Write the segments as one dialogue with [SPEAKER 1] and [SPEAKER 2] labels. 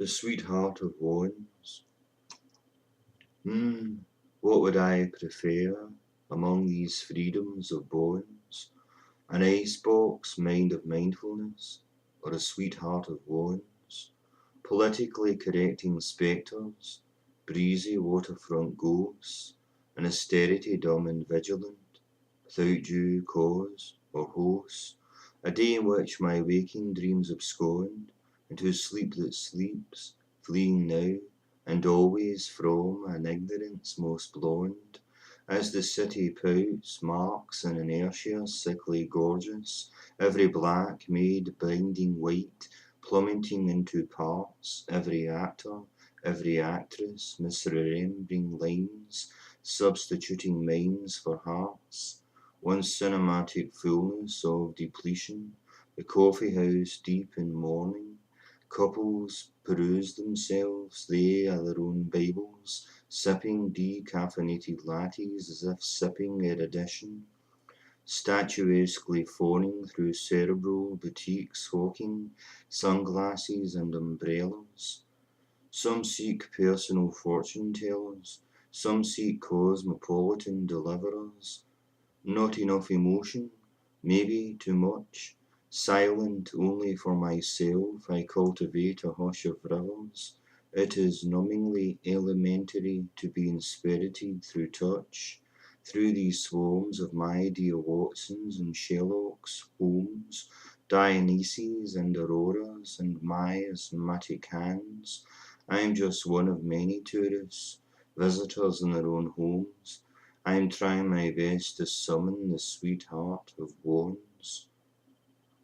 [SPEAKER 1] The sweetheart of Warrens. Hmm, what would I prefer among these freedoms of bones? An icebox mind of mindfulness, or a sweetheart of Warrens? Politically correcting spectres, breezy waterfront ghosts, an austerity dumb and vigilant, without due cause or host, a day in which my waking dreams abscond, and whose sleep that sleeps, fleeing now and always from an ignorance most blonde, as the city pouts, marks in inertia sickly gorgeous, every black made blinding white, plummeting into parts, every actor, every actress, misremembering lines, substituting minds for hearts, one cinematic fullness of depletion, the coffee house deep in mourning, couples peruse themselves, they are their own Bibles, sipping decaffeinated lattes as if sipping erudition, statuesquely phoning through cerebral boutiques hawking sunglasses and umbrellas. Some seek personal fortune tellers, some seek cosmopolitan deliverers. Not enough emotion, maybe too much. Silent only for myself, I cultivate a hush of rivers. It is numbingly elementary to be inspirited through touch, through these swarms of my dear Watsons and Sherlocks, Holmes, Dionysies and Auroras, and my asthmatic hands. I am just one of many tourists, visitors in their own homes. I am trying my best to summon the sweetheart of Warrens.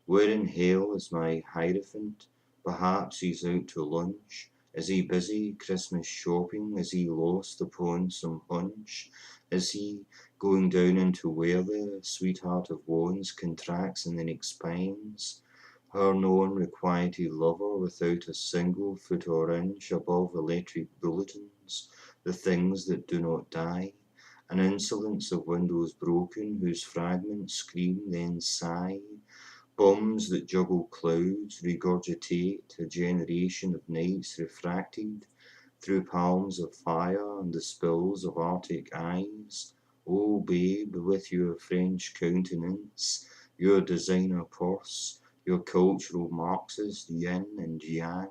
[SPEAKER 1] Where in hell is my Hierophant? Perhaps he's out to lunch. Is he busy Christmas shopping? Is he lost upon some hunch? Is he going down into where the sweetheart of Warrens contracts and then expands? Her non-requited lover without a single foot or inch above electric bulletins, the things that do not die, an insolence of windows broken whose fragments scream then sigh, bombs that juggle clouds regurgitate a generation of nights refracted through palms of fire and the spills of Arctic eyes. Oh, babe, with your French countenance, your designer purse, your cultural Marxist yin and yang,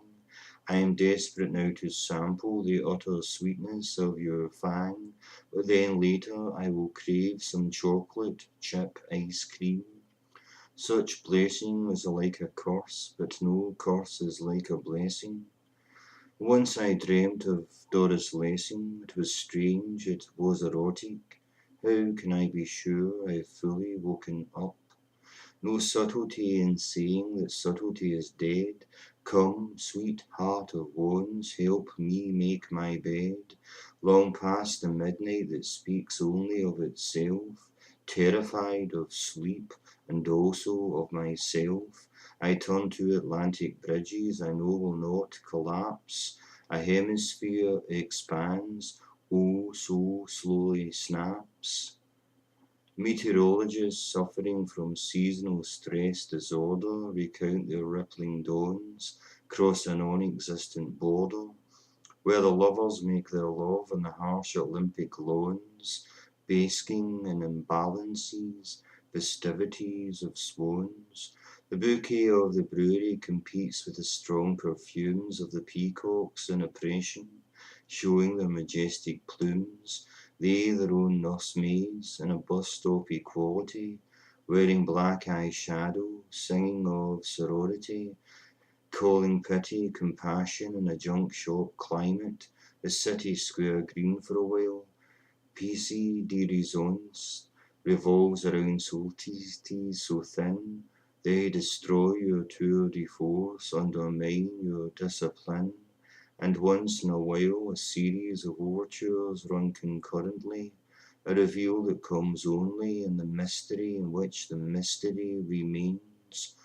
[SPEAKER 1] I am desperate now to sample the utter sweetness of your fang, but then later I will crave some chocolate chip ice cream. Such blessing is like a curse, but no curse is like a blessing. Once I dreamt of Doris Lessing. It was strange, it was erotic. How can I be sure I've fully woken up? No subtlety in saying that subtlety is dead. Come, sweet heart of wounds, help me make my bed. Long past the midnight that speaks only of itself, terrified of sleep and also of myself, I turn to Atlantic bridges I know will not collapse. A hemisphere expands, oh so slowly snaps. Meteorologists suffering from seasonal stress disorder recount their rippling dawns cross a non-existent border, where the lovers make their love on the harsh Olympic lawns, basking in imbalances, festivities of swans. The bouquet of the brewery competes with the strong perfumes of the peacocks in oppression, showing their majestic plumes, they their own nursemaids in a bust of equality, wearing black eye shadow, singing of sorority, calling pity, compassion in a junk shop climate, the city square green for a while. PC de raisons revolves around solstices so thin, they destroy your tour de force, undermine your discipline, and once in a while a series of overtures run concurrently, a reveal that comes only in the mystery in which the mystery remains.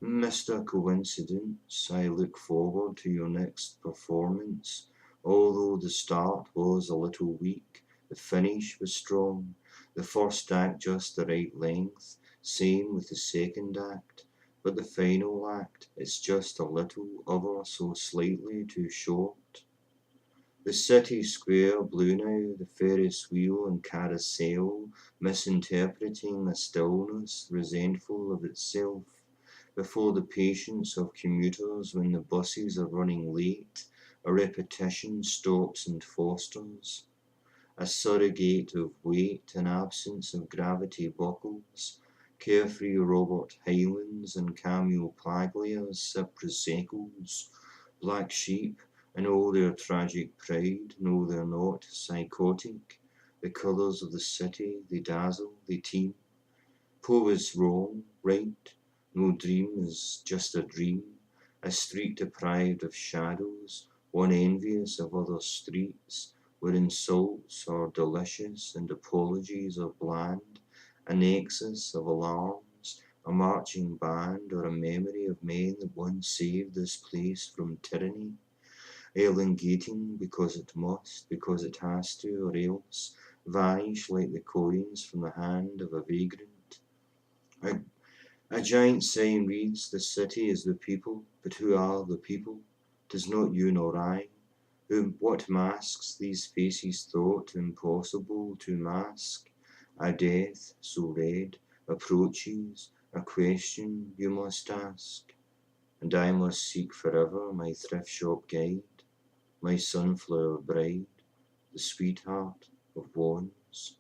[SPEAKER 1] Mr. Coincidence, I look forward to your next performance. Although the start was a little weak, the finish was strong. The first act just the right length, same with the second act. but the final act is just a little ever so slightly too short. The city square blue now, the Ferris wheel and carousel, misinterpreting the stillness, resentful of itself, before the patience of commuters when the buses are running late, a repetition stops and fosters, a surrogate of weight and absence of gravity buckles, carefree Robert Hylands and Camille Paglia's sip Prosecco's, black sheep, in all their tragic pride, no they're not psychotic, the colours of the city, they dazzle, they teem. Poe is wrong, right, no dream is just a dream, a street deprived of shadows, one envious of other streets, where insults are delicious and apologies are bland, a nexus of alarms, a marching band, or a memory of men that once saved this place from tyranny, elongating because it must, because it has to, or else vanish like the coins from the hand of a vagrant. A, a giant sign reads, "The city is the people," but who are the people? 'Tis not you nor I. What masks these faces thought impossible to mask? A death so red approaches, a question you must ask, and I must seek forever my thrift shop guide, my sunflower bride, the sweetheart of wands.